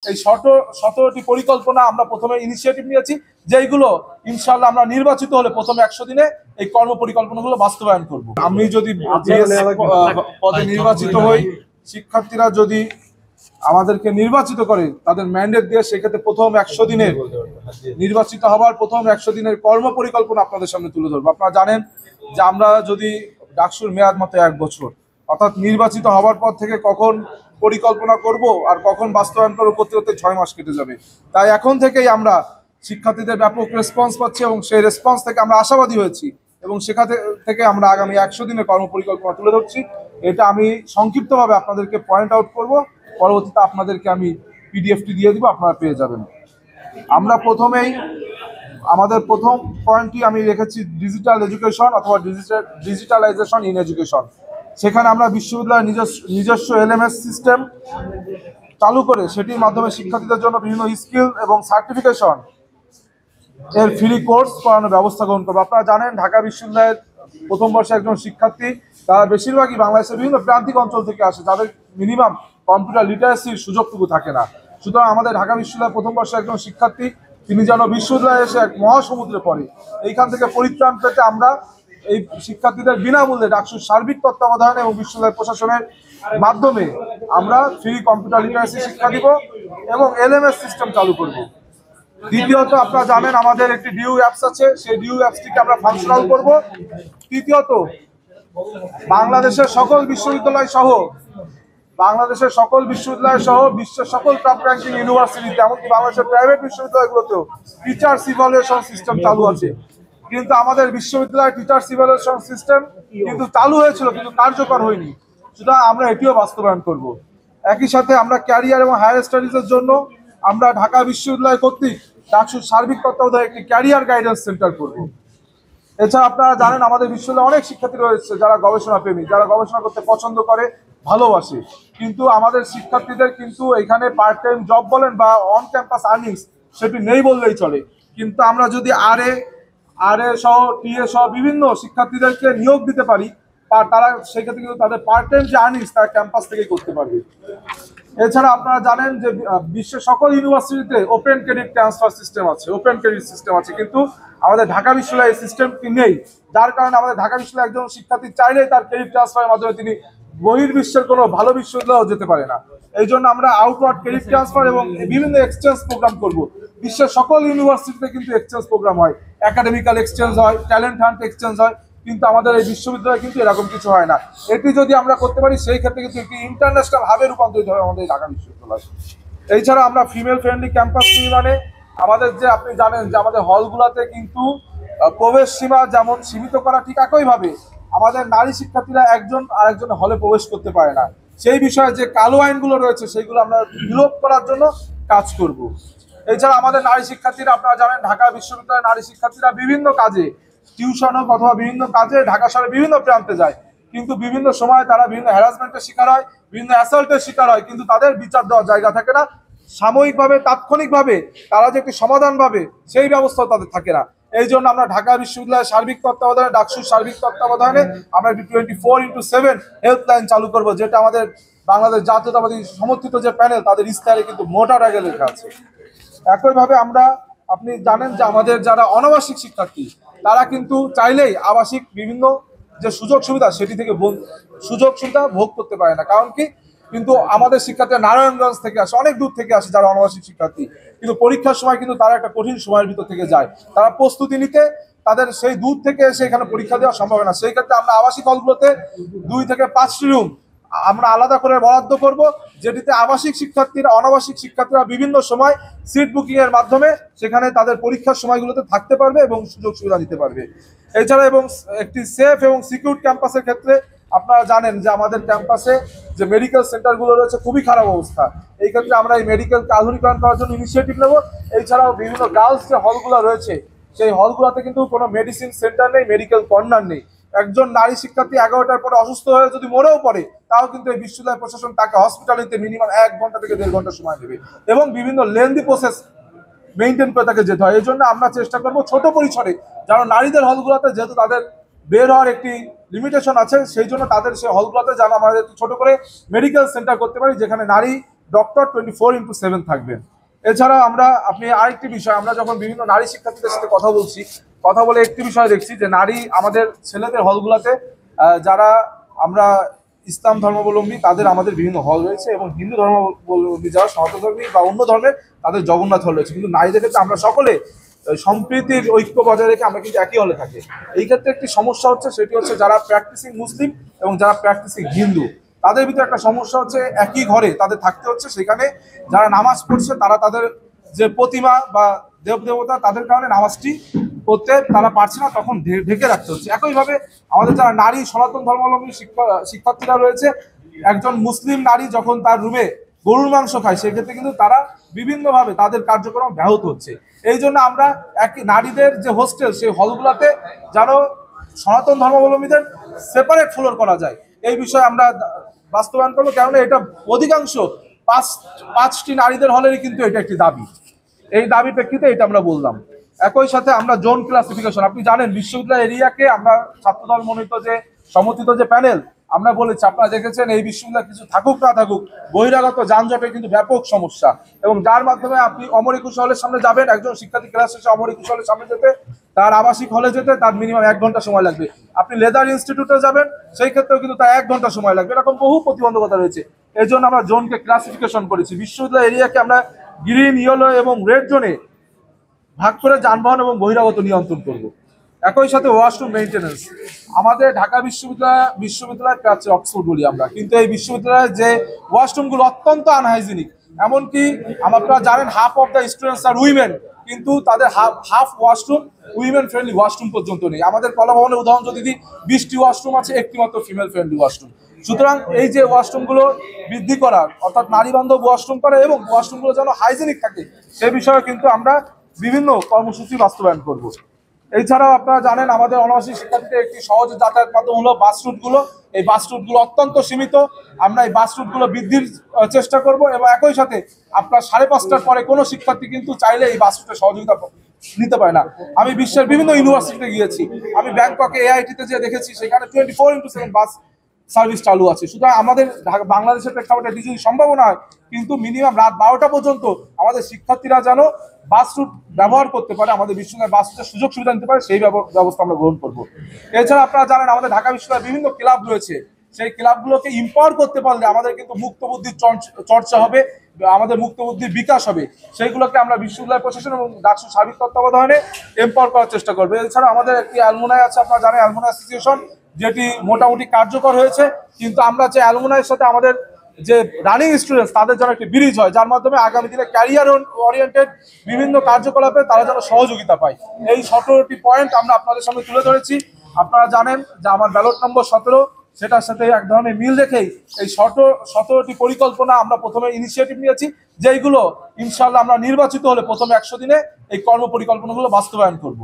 এই 17টি পরিকল্পনা আমরা প্রথমে ইনিশিয়েটিভ নিয়েছি, যেইগুলো ইনশাআল্লাহ আমরা নির্বাচিত হলে প্রথম 100 দিনে এই কর্ম পরিকল্পনাগুলো বাস্তবায়ন করব। আমি যদি পদে নির্বাচিত হই, শিক্ষার্থীরা যদি আমাদেরকে নির্বাচিত করে তাদের ম্যান্ডেট দিয়ে, সেক্ষেত্রে প্রথম 100 দিনের নির্বাচিত হবার প্রথম 100 দিনের কর্ম পরিকল্পনা আপনাদের সামনে তুলে ধরবো। আপনারা জানেন যে আমরা যদি ডাকসুর মেয়াদ মতো 1 বছর, অর্থাৎ নির্বাচিত হওয়ার পর থেকে কখন পরিকল্পনা করব আর কখন বাস্তবায়ন করবো করতে করতে 6 মাস কেটে যাবে। তাই এখন থেকেই আমরা শিক্ষার্থীদের ব্যাপক রেসপন্স পাচ্ছি এবং সেই রেসপন্স থেকে আমরা আশাবাদী হয়েছি এবং সেখান থেকে আমরা আগামী 100 দিনের কর্ম পরিকল্পনা তুলে ধরছি। এটা আমি সংক্ষিপ্তভাবে আপনাদেরকে পয়েন্ট আউট করব, পরবর্তীতে আপনাদেরকে আমি পিডিএফটি দিয়ে দিব, আপনারা পেয়ে যাবেন। আমরা প্রথমেই আমাদের প্রথম পয়েন্টটি আমি রেখেছি ডিজিটাল এডুকেশন অথবা ডিজিটালাইজেশন ইন এডুকেশন। সেখানে আমরা বিশ্ববিদ্যালয়ের নিজস্ব এলএমএস সিস্টেম চালু করে সেটির মাধ্যমে শিক্ষার্থীদের জন্য বিভিন্ন স্কিল এবং সার্টিফিকেশন এর ফ্রি কোর্স করানোর ব্যবস্থা গ্রহণ করবো। আপনারা জানেন ঢাকা বিশ্ববিদ্যালয়ের প্রথম বর্ষে একজন শিক্ষার্থী, তারা বেশিরভাগই বাংলাদেশের বিভিন্ন প্রান্তিক অঞ্চল থেকে আসে, যাদের মিনিমাম কম্পিউটার লিটারেসির সুযোগটুকু থাকে না। সুতরাং আমাদের ঢাকা বিশ্ববিদ্যালয়ের প্রথম বর্ষে একজন শিক্ষার্থী, তিনি যেন বিশ্ববিদ্যালয়ে এসে এক মহাসমুদ্রে পড়ে, এইখান থেকে পরিত্রাণ পেতে আমরা এই শিক্ষার্থীদের বিনামূল্যে ডাকসুর সার্বিক তত্ত্বাবধানে এবং বিশ্ববিদ্যালয় প্রশাসনের মাধ্যমে আমরা ফ্রি কম্পিউটার লিটারেসি শিক্ষা দিব এবং এলএমএস সিস্টেম চালু করব। দ্বিতীয়ত, আপনারা জানেন আমাদের একটি ডিউ অ্যাপস আছে, সেই ডিউ অ্যাপসটিকে আমরা ফাংশনাল করব। তৃতীয়ত, বাংলাদেশের সকল বিশ্ববিদ্যালয় সহ বিশ্বের সকল টপ র্যাঙ্কিং ইউনিভার্সিটিতে, এমনকি বাংলাদেশের প্রাইভেট বিশ্ববিদ্যালয়গুলোতেও টিচার্স ইভালুয়েশন সিস্টেম চালু আছে। কিন্তু আমাদের বিশ্ববিদ্যালয়ের টিচার্স ইভালুয়েশন সিস্টেম কিন্তু চালু হয়েছিল, কিন্তু কার্যকর হয়নি। সুতরাং আমরা এটিও বাস্তবায়ন করব। একই সাথে আমরা ক্যারিয়ার এবং হায়ার স্টাডিজের জন্য আমরা ঢাকা বিশ্ববিদ্যালয় কর্তৃক ডাকসুর সার্বিক তত্ত্বাবধানে একটি ক্যারিয়ার গাইডেন্স সেন্টার করব। এছাড়া আপনারা জানেন আমাদের বিশ্ববিদ্যালয়ে অনেক শিক্ষার্থী রয়েছে যারা গবেষণা প্রেমী, যারা গবেষণা করতে পছন্দ করে, ভালোবাসে, কিন্তু আমাদের শিক্ষার্থীদের কিন্তু এখানে পার্ট টাইম জব বলেন বা অন ক্যাম্পাস আর্নিংস সেটি নেই বললেই চলে। কিন্তু আমরা যদি আর এ সহ টিএ সহ বিভিন্ন শিক্ষার্থীদেরকে নিয়োগ দিতে পারি, তারা সেক্ষেত্রে কিন্তু তাদের পার্ট টাইম যে আর্নিংস তারা ক্যাম্পাস থেকেই করতে পারবে। এছাড়া আপনারা জানেন যে বিশ্বের সকল ইউনিভার্সিটিতে ওপেন ক্রেডিট ট্রান্সফার সিস্টেম আছে, কিন্তু আমাদের ঢাকা বিশ্ববিদ্যালয়ে এই সিস্টেমটি নেই। যার কারণে আমাদের ঢাকা বিশ্ববিদ্যালয়ে একজন শিক্ষার্থী চাইলেই তার ক্রেডিট ট্রান্সফারের মাধ্যমে তিনি বহির্বিশ্বের কোনো ভালো বিশ্ববিদ্যালয়েও যেতে পারে না। এই জন্য আমরা আউটওয়ার্ড ক্রেডিট ট্রান্সফার এবং বিভিন্ন এক্সচেঞ্জ প্রোগ্রাম করব। বিশ্বের সকল ইউনিভার্সিটিতে কিন্তু এক্সচেঞ্জ প্রোগ্রাম হয়, একাডেমিক্যাল এক্সচেঞ্জ হয়, ট্যালেন্ট হান্ট এক্সচেঞ্জ হয়, কিন্তু আমাদের এই বিশ্ববিদ্যালয়ে কিন্তু এরকম কিছু হয় না। এটি যদি আমরা করতে পারি, সেই ক্ষেত্রে কিন্তু একটি ইন্টারন্যাশনাল হাবে রূপান্তরিত হবে আমাদের ঢাকা বিশ্ববিদ্যালয়। এছাড়া আমরা ফিমেল ফ্রেন্ডলি ক্যাম্পাস নির্মাণে আমাদের যে, আপনি জানেন যে আমাদের হলগুলোতে কিন্তু প্রবেশ সীমা যেমন সীমিত করা, ঠিক একইভাবে আমাদের নারী শিক্ষার্থীরা একজন আরেকজন হলে প্রবেশ করতে পারে না। সেই বিষয়ে যে কালো আইনগুলো রয়েছে সেগুলো আমরা বিলোপ করার জন্য কাজ করব। এছাড়া আমাদের নারী শিক্ষার্থীরা, আপনারা জানেন ঢাকা বিশ্ববিদ্যালয়ের নারী শিক্ষার্থীরা বিভিন্ন কাজে, টিউশন হোক অথবা বিভিন্ন কাজে ঢাকা শহরে বিভিন্ন প্রান্তে যায়, কিন্তু বিভিন্ন সময় তারা বিভিন্ন হ্যারাসমেন্টের শিকার হয়, বিভিন্ন অ্যাসল্টের শিকার হয়, কিন্তু তাদের বিচার দেওয়ার জায়গা থাকে না। সাময়িকভাবে, তাৎক্ষণিকভাবে তারা যে একটি সমাধান পাবে সেই ব্যবস্থাও তাদের থাকে না। এই জন্য আমরা ঢাকা বিশ্ববিদ্যালয়ের সার্বিক তত্ত্বাবধানে, ডাকসুর সার্বিক তত্ত্বাবধানে আমরা একটি 24x7 হেল্পলাইন চালু করবো, যেটা আমাদের বাংলাদেশ জাতীয়তাবাদী সমর্থিত যে প্যানেল তাদের ইস্তাহারে কিন্তু মোটা দাগে লেখা আছে। একইভাবে আমরা, আপনি জানেন যে আমাদের যারা অনাবাসিক শিক্ষার্থী, তারা কিন্তু চাইলেই আবাসিক বিভিন্ন যে সুযোগ সুবিধা সেটি থেকে সুযোগ সুবিধা ভোগ করতে পারে না। কারণ কি, কিন্তু আমাদের শিক্ষার্থীরা নারায়ণগঞ্জ থেকে আসে, অনেক দূর থেকে আসে যারা অনাবাসিক শিক্ষার্থী, কিন্তু পরীক্ষার সময় কিন্তু তারা একটা কঠিন সময়ের ভিতর থেকে যায়, তারা প্রস্তুতি নিতে তাদের সেই দূর থেকে এসে এখানে পরীক্ষা দেওয়া সম্ভব না। সেই ক্ষেত্রে আমরা আবাসিক হলগুলোতে 2 থেকে 5টি রুম আমরা আলাদা করে বরাদ্দ করব, যেটিতে আবাসিক শিক্ষার্থীরা, অনাবাসিক শিক্ষার্থীরা বিভিন্ন সময় সিট বুকিং এর মাধ্যমে সেখানে তাদের পরীক্ষার সময়গুলোতে থাকতে পারবে এবং সুযোগ সুবিধা নিতে পারবে। এছাড়া এবং একটি সেফ এবং সিকিউর ক্যাম্পাসের ক্ষেত্রে আপনারা জানেন যে আমাদের ক্যাম্পাসে যে মেডিকেল সেন্টারগুলো রয়েছে খুবই খারাপ অবস্থা। এই ক্ষেত্রে আমরা এই মেডিকেলকে আধুনিকরণ করার জন্য ইনিশিয়েটিভ নেব। এছাড়াও বিভিন্ন গার্লস যে হলগুলো রয়েছে সেই হলগুলোতে কিন্তু কোনো মেডিসিন সেন্টার নেই, মেডিকেল কর্নার নেই। একজন নারী শিক্ষার্থী 11টার পরে অসুস্থ হয়ে যদি মরেও পড়ে, তাও কিন্তু এই বিশ্ববিদ্যালয় প্রশাসন তাকে হসপিটালে নিতে মিনিমাম 1 ঘন্টা থেকে 1.5 ঘন্টা সময় দেবে এবং বিভিন্ন লেন্দি প্রসেস মেনটেন করে তাকে যেতে হয়। এই জন্য আমরা চেষ্টা করবো ছোট পরিসরে, যেন নারীদের হলগুলোতে, যেহেতু তাদের বের হওয়ার একটি লিমিটেশন আছে, সেই জন্য তাদের সেই হলগুলোতে যেন আমাদের ছোট করে মেডিকেল সেন্টার করতে পারি, যেখানে নারী ডক্টর 24/7 থাকবেন। এছাড়া আপনি আরেকটি বিষয়, আমরা যখন বিভিন্ন নারী শিক্ষার্থীদের সাথে কথা বলে একটি বিষয় দেখছি যে নারী আমাদের ছেলেদের হলগুলোতে যারা আমরা ইসলাম ধর্মাবলম্বী তাদের আমাদের বিভিন্ন হল রয়েছে, এবং হিন্দু ধর্মাবলম্বী যারা সনাতন ধর্মী বা অন্য ধর্মের তাদের জগন্নাথ হল রয়েছে। কিন্তু নারীদের ক্ষেত্রে আমরা সকলে সম্প্রীতির ঐক্য বজায় রেখে আমরা কিন্তু একই হলে থাকি। এই ক্ষেত্রে একটি সমস্যা হচ্ছে, সেটি হচ্ছে যারা প্র্যাকটিসিং মুসলিম এবং যারা প্র্যাকটিসিং হিন্দু তাদের ভিতরে একটা সমস্যা হচ্ছে, একই ঘরে তাদের থাকতে হচ্ছে। সেখানে যারা নামাজ পড়ছে তারা তাদের যে প্রতিমা বা দেবতা তাদের কারণে নামাজটি করতে তারা পারছে না, তখন ঢেকে রাখতে হচ্ছে। একইভাবে আমাদের যারা নারী সনাতন ধর্মাবলম্বী শিক্ষার্থীরা রয়েছে, একজন মুসলিম নারী যখন তার রুমে গরুর মাংস খায় সেক্ষেত্রে কিন্তু তারা বিভিন্নভাবে তাদের কার্যক্রম ব্যাহত হচ্ছে। এই জন্য আমরা নারীদের যে হোস্টেল সেই হলগুলোতে যেন সনাতন ধর্মাবলম্বীদের সেপারেট ফ্লোর করা যায়, এই বিষয়ে আমরা বাস্তবায়ন করবো। কেননা এটা অধিকাংশ পাঁচটি নারীদের হলেরই কিন্তু এটা একটি দাবি। এই দাবি প্রেক্ষিতে এটা আমরা বললাম। একই সাথে আমরা জোন ক্লাসিফিকেশন, আপনি জানেন বিশ্ববিদ্যালয় এরিয়াকে আমরা ছাত্রদল মনোনীত যে সমর্থিত যে প্যানেল আমরা বলেছি, আপনারা দেখেছেন এই বিশ্ববিদ্যালয় কিছু থাকুক না থাকুক বহিরাগত যানজটের কিন্তু ব্যাপক সমস্যা, এবং যার মাধ্যমে আপনি অমর একুশ হলের সামনে যাবেন, একজন শিক্ষার্থী ক্লাস শেষে অমর একুশ হলের সামনে যেতে তার আবাসিক হলে যেতে তার মিনিমাম 1 ঘন্টা সময় লাগবে। আপনি লেদার ইনস্টিটিউটে যাবেন সেই ক্ষেত্রেও কিন্তু তার 1 ঘন্টা সময় লাগবে। এরকম বহু প্রতিবন্ধকতা রয়েছে। এই জন্য আমরা জোনকে ক্লাসিফিকেশন করেছি। বিশ্ববিদ্যালয় এরিয়াকে আমরা গ্রিন, ইয়েলো এবং রেড জোনে ভাগ করে যানবাহন এবং বহিরাগত নিয়ন্ত্রণ করব। একই সাথে ওয়াশরুম মেইনটেনেন্স, আমাদের ঢাকা বিশ্ববিদ্যালয় প্রাচ্যে অক্সফোর্ড বলি আমরা, কিন্তু এই বিশ্ববিদ্যালয়ের যে ওয়াশরুমগুলো অত্যন্ত আনহাইজিনিক। এমনকি আপনারা জানেন হাফ অফ দ্য স্টুডেন্টস আর উইমেন, কিন্তু তাদের half washroom women friendly washroom পর্যন্ত নেই। আমাদের কলা ভবনের উদাহরণ যদি দিই, 20টি ওয়াশরুম আছে, একটি মাত্র ফিমেল ফ্রেন্ডলি ওয়াশরুম। সুতরাং এই যে ওয়াশরুমগুলো বৃদ্ধি করা, অর্থাৎ নারী বান্ধব ওয়াশরুম করা এবং ওয়াশরুমগুলো যেন হাইজেনিক থাকে, সে বিষয়ে কিন্তু আমরা বিভিন্ন কর্মসূচি বাস্তবায়ন করব। এছাড়াও আপনারা জানেন আমাদের অনাবাসিক শিক্ষার্থীদের একটি সহজ যাতায়াত মাধ্যম হলো বাস রুটগুলো। এই বাস রুটগুলো অত্যন্ত সীমিত, আমরা এই বাস রুটগুলো বৃদ্ধির চেষ্টা করব। এবং একই সাথে আপনার 5:30টার পরে কোনো শিক্ষার্থী কিন্তু চাইলে এই বাস রুটের সহযোগিতা নিতে পারে না। আমি বিশ্বের বিভিন্ন ইউনিভার্সিটিতে গিয়েছি, আমি ব্যাংককে AIT-তে যে দেখেছি সেখানে 24/7 বাস সার্ভিস চালু আছে। সুতরাং আমাদের বাংলাদেশের প্রেক্ষাপটে এটি যদি সম্ভব না হয়, কিন্তু মিনিমাম রাত 12টা পর্যন্ত আমাদের শিক্ষার্থীরা যেন বাস রুট ব্যবহার করতে পারে, আমাদের বিশ্ববিদ্যালয়ে বাস রুটের সুযোগ সুবিধা নিতে পারে, সেই ব্যবস্থা আমরা গ্রহণ করব। এছাড়া আপনারা জানেন আমাদের ঢাকা বিশ্ববিদ্যালয়ে বিভিন্ন ক্লাব রয়েছে, সেই ক্লাবগুলোকে এম্পাওয়ার করতে পারলে আমাদের কিন্তু মুক্ত বুদ্ধির চর্চা হবে, আমাদের মুক্ত বুদ্ধির বিকাশ হবে। সেইগুলোকে আমরা বিশ্ববিদ্যালয় প্রশাসন এবং ডাকসু সার্বিক তত্ত্বাবধানে এম্পাওয়ার করার চেষ্টা করবো। এছাড়া আমাদের একটি অ্যালুমনাই আছে, আপনারা জানেন অ্যালুমনাই অ্যাসোসিয়েশন, যেটি মোটামুটি কার্যকর হয়েছে। কিন্তু আমরা যে অ্যালুমনাইয়ের সাথে আমাদের যে রানিং স্টুডেন্টস তাদের যেন একটি ব্রিজ হয়, যার মাধ্যমে আগামী দিনে ক্যারিয়ার ওরিয়েন্টেড বিভিন্ন কার্যকলাপে তারা যেন সহযোগিতা পায়। এই 17টি পয়েন্ট আমরা আপনাদের সামনে তুলে ধরেছি। আপনারা জানেন যে আমার ব্যালট নম্বর 17, সেটার সাথে এক ধরনের মিল রেখেই এই 17টি পরিকল্পনা আমরা প্রথমে ইনিশিয়েটিভ নিয়েছি, যেইগুলো ইনশাআল্লাহ আমরা নির্বাচিত হলে প্রথম 100 দিনে এই কর্ম পরিকল্পনাগুলো বাস্তবায়ন করব।